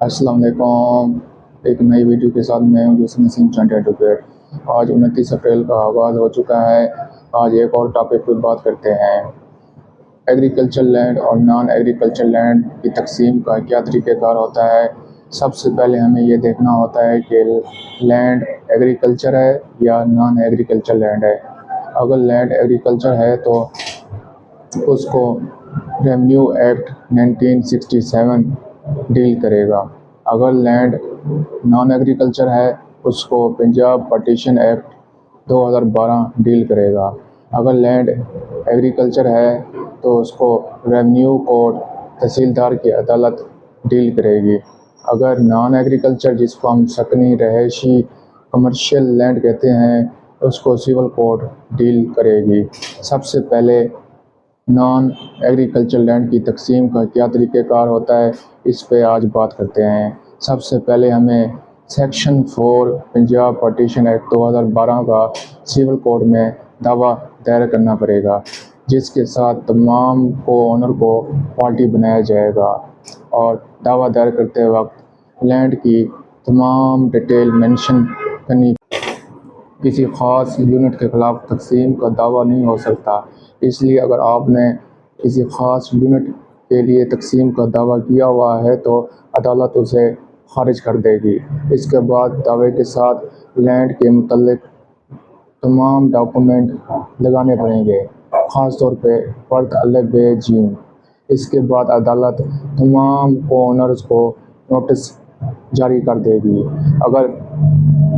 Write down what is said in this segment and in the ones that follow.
अस्सलाम वालेकुम। एक नई वीडियो के साथ मैं हूं यूसुफ नसीम चंद एडवोकेट। आज 29 अप्रैल का आगाज़ हो चुका है। आज एक और टॉपिक पर बात करते हैं। एग्रीकल्चर लैंड और नॉन एग्रीकल्चर लैंड की तकसीम का क्या तरीक़ेकार होता है। सबसे पहले हमें ये देखना होता है कि लैंड एग्रीकल्चर है या नॉन एग्रीकल्चर लैंड है। अगर लैंड एग्रीकल्चर है तो उसको रेवेन्यू एक्ट 1967 डील करेगा। अगर लैंड नॉन एग्रीकल्चर है उसको पंजाब पार्टीशन एक्ट 2012 डील करेगा। अगर लैंड एग्रीकल्चर है तो उसको रेवेन्यू कोर्ट तहसीलदार की अदालत डील करेगी। अगर नॉन एग्रीकल्चर जिसको हम सकनी रहायशी कमर्शियल लैंड कहते हैं उसको सिविल कोर्ट डील करेगी। सबसे पहले नॉन एग्रीकल्चर लैंड की तकसीम का क्या तरीक़ेकार होता है इस पे आज बात करते हैं। सबसे पहले हमें सेक्शन 4 पंजाब पार्टीशन एक्ट 2012 का सिविल कोर्ट में दावा दायर करना पड़ेगा, जिसके साथ तमाम को ओनर को पार्टी बनाया जाएगा और दावा दायर करते वक्त लैंड की तमाम डिटेल मेंशन करनी। किसी ख़ास यूनिट के ख़िलाफ़ तकसीम का दावा नहीं हो सकता, इसलिए अगर आपने किसी ख़ास यूनिट के लिए तकसीम का दावा किया हुआ है तो अदालत उसे खारिज कर देगी। इसके बाद दावे के साथ लैंड के मुतल्लिक तमाम डॉक्यूमेंट लगाने पड़ेंगे, ख़ास तौर पे फर्द अलग बे जीन। इसके बाद अदालत तमाम ओनर्स को नोटिस जारी कर देगी। अगर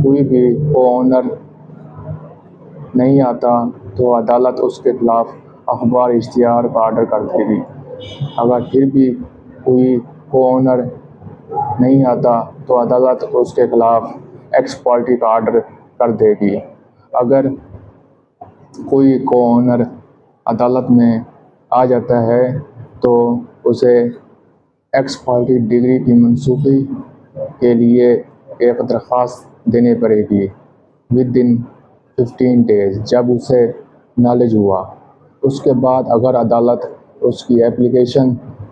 कोई भी ओनर नहीं आता तो अदालत उसके खिलाफ़ अखबार इश्तिहार का आर्डर कर देगी। अगर फिर भी कोई ओनर नहीं आता तो अदालत उसके खिलाफ़ एक्स पार्टी का आर्डर कर देगी। अगर कोई ओनर अदालत में आ जाता है तो उसे एक्स पार्टी डिग्री की मनसूखी के लिए एक दरख्वास्त देनी पड़ेगी विद इन 15 डेज़ जब उसे नॉलेज हुआ। उसके बाद अगर अदालत उसकी एप्लीकेशन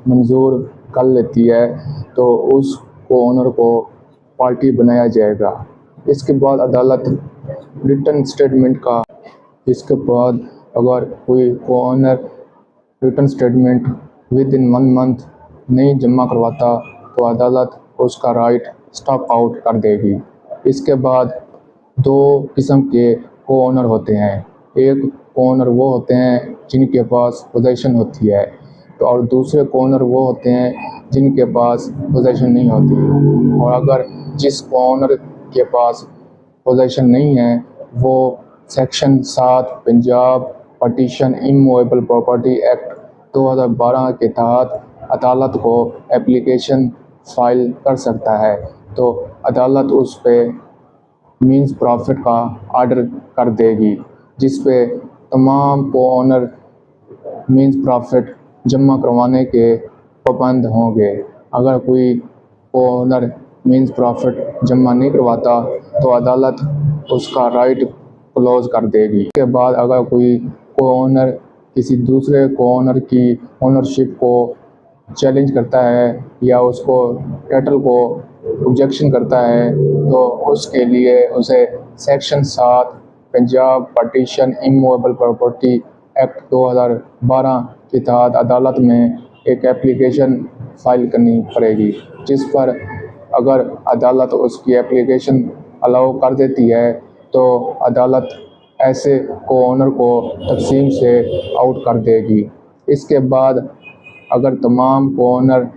मंजूर कर लेती है तो उस ओनर को पार्टी बनाया जाएगा। इसके बाद अदालत रिटन स्टेटमेंट का अगर कोई owner written statement within 1 month नहीं जमा करवाता तो अदालत उसका राइट स्टॉप आउट कर देगी। इसके बाद 2 किस्म के ओनर होते हैं। एक ओनर वो होते हैं जिनके पास पोजीशन होती है और दूसरे ओनर वो होते हैं जिनके पास पोजीशन नहीं होती। और अगर जिस ओनर के पास पोजीशन नहीं है वो section 7 Punjab partition immovable property act 2012 के तहत अदालत को एप्लीकेशन फाइल कर सकता है, तो अदालत उस पे मीन्स प्रॉफिट का आर्डर कर देगी, जिस पे तमाम को ओनर मीन्स प्रॉफिट जमा करवाने के पाबंद होंगे। अगर कोई ओनर मीन्स प्रॉफिट जमा नहीं करवाता तो अदालत उसका राइट क्लोज कर देगी। इसके बाद अगर कोई ओनर किसी दूसरे ओनर की ओनरशिप को चैलेंज करता है या उसको टाइटल को ऑब्जेक्शन करता है तो उसके लिए उसे section 7 Punjab partition immovable property act 2012 के तहत अदालत में एक एप्लीकेशन फाइल करनी पड़ेगी, जिस पर अगर अदालत उसकी एप्लीकेशन अलाउ कर देती है तो अदालत ऐसे को ओनर को तकसीम से आउट कर देगी। इसके बाद अगर तमाम ओनर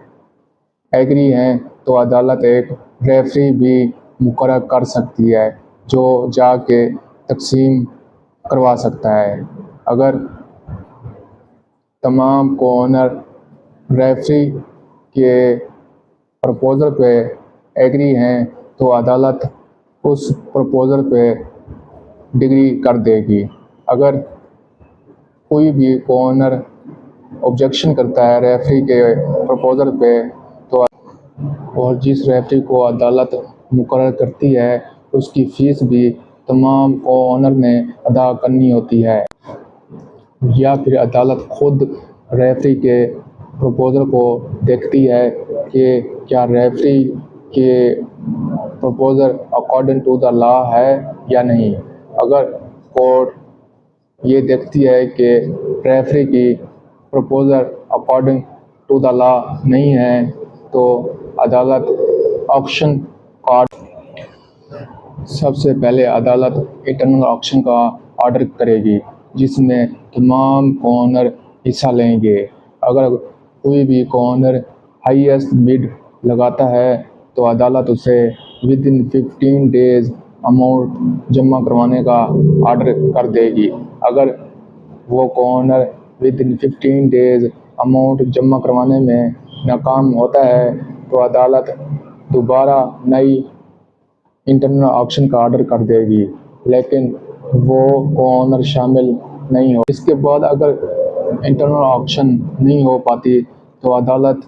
एग्री हैं तो अदालत एक रेफरी भी मुकर्रर कर सकती है जो जाके तकसीम करवा सकता है। अगर तमाम ओनर रेफरी के प्रपोज़ल पे एग्री हैं तो अदालत उस प्रपोज़ल पे डिग्री कर देगी। अगर कोई भी ओनर ऑब्जेक्शन करता है रेफरी के प्रपोज़ल पे तो और जिस रेफरी को अदालत मुकर्रर करती है उसकी फ़ीस भी तमाम ओनर ने अदा करनी होती है, या फिर अदालत खुद रेफरी के प्रपोज़ल को देखती है कि क्या रेफरी کہ پروپوزر اکارڈنگ ٹو دا لا ہے یا نہیں۔ اگر کورٹ یہ دیکھتی ہے کہ ریفری کی پروپوزر اکارڈنگ ٹو دا لا نہیں ہے تو عدالت آکشن کا سب سے پہلے عدالت انٹرنل آکشن کا آرڈر کرے گی، جس میں تمام کارنر حصہ لیں گے۔ اگر کوئی بھی کارنر ہائیسٹ بڈ لگاتا ہے تو عدالت اسے ودن 15 days اماؤنٹ جمع کروانے کا آرڈر کر دے گی۔ اگر وہ کارنر ودن 15 days اماؤنٹ جمع کروانے میں ناکام ہوتا ہے تو عدالت دوبارہ نئی انٹرنل آکشن کا آرڈر کر دے گی، لیکن وہ کارنر شامل نہیں ہو۔ اس کے بعد اگر انٹرنل آکشن نہیں ہو پاتی تو عدالت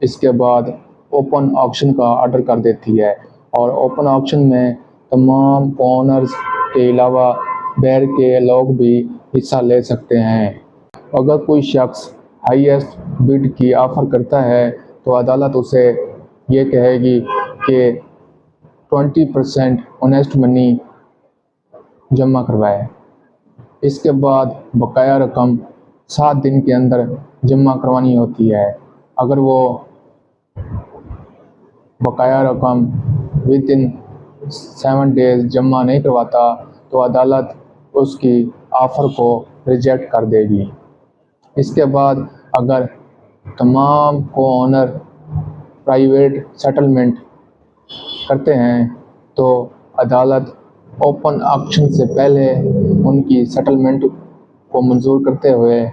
اس کے بعد اوپن آکشن کا آرڈر کر دیتی ہے، اور اوپن آکشن میں تمام کارنرز کے علاوہ باہر کے لوگ بھی حصہ لے سکتے ہیں۔ اگر کوئی شخص ہائیسٹ بڈ کی آفر کرتا ہے تو عدالت اسے یہ کہے گی کہ 20% آنیسٹ منی جمع کروائے۔ اس کے بعد بقایا رقم 7 دن کے اندر جمع کروانی ہوتی ہے۔ اگر وہ بقایا رقم ودن 7 days جمع نہیں کرواتا تو عدالت اس کی آفر کو ریجیکٹ کر دے گی۔ اس کے بعد اگر تمام کو آنر پرائیویٹ سیٹلمنٹ کرتے ہیں تو عدالت اوپن آکشن سے پہلے ان کی سیٹلمنٹ کو منظور کرتے ہوئے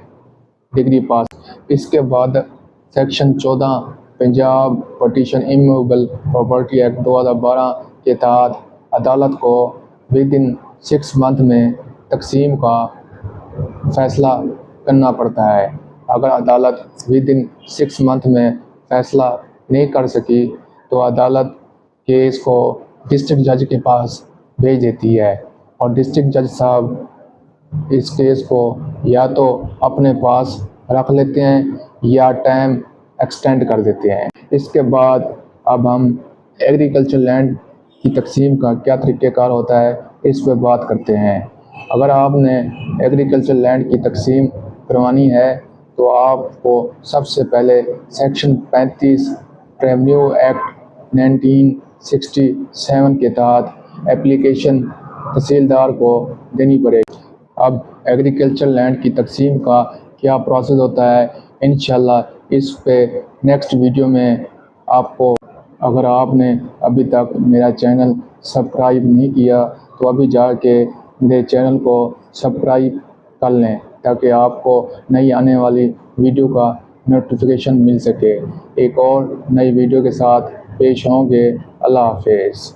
ڈگری پاس۔ اس کے بعد section 14 Punjab partition immovable property act 2012 کے تحت عدالت کو ودن 6 months میں تقسیم کا فیصلہ کرنا پڑتا ہے۔ اگر عدالت ودن 6 months میں فیصلہ نہیں کر سکی تو عدالت کیس کو ڈسٹرکٹ جج کے پاس بھیج دیتی ہے، اور ڈسٹرکٹ جج صاحب اس کیس کو یا تو اپنے پاس رکھ لیتے ہیں یا ٹائم ایکسٹینڈ کر دیتے ہیں۔ اس کے بعد اب ہم ایگریکلچر لینڈ کی تقسیم کا کیا طریقہ کار ہوتا ہے اس پہ بات کرتے ہیں۔ اگر آپ نے ایگریکلچر لینڈ کی تقسیم کروانی ہے تو آپ کو سب سے پہلے سیکشن 35 ریونیو ایکٹ 1967 کے تحت اپلیکیشن تحصیلدار کو دینی پڑے گی۔ اب ایگریکلچر لینڈ کی تقسیم کا کیا پروسیس ہوتا ہے انشاءاللہ اس پہ نیکسٹ ویڈیو میں آپ کو، اگر آپ نے ابھی تک میرا چینل سبسکرائب نہیں کیا تو ابھی جا کے میرے چینل کو سبسکرائب کر لیں تاکہ آپ کو نئی آنے والی ویڈیو کا نوٹیفیکیشن مل سکے۔ ایک اور نئی ویڈیو کے ساتھ پیش ہوں گے۔ اللہ حافظ۔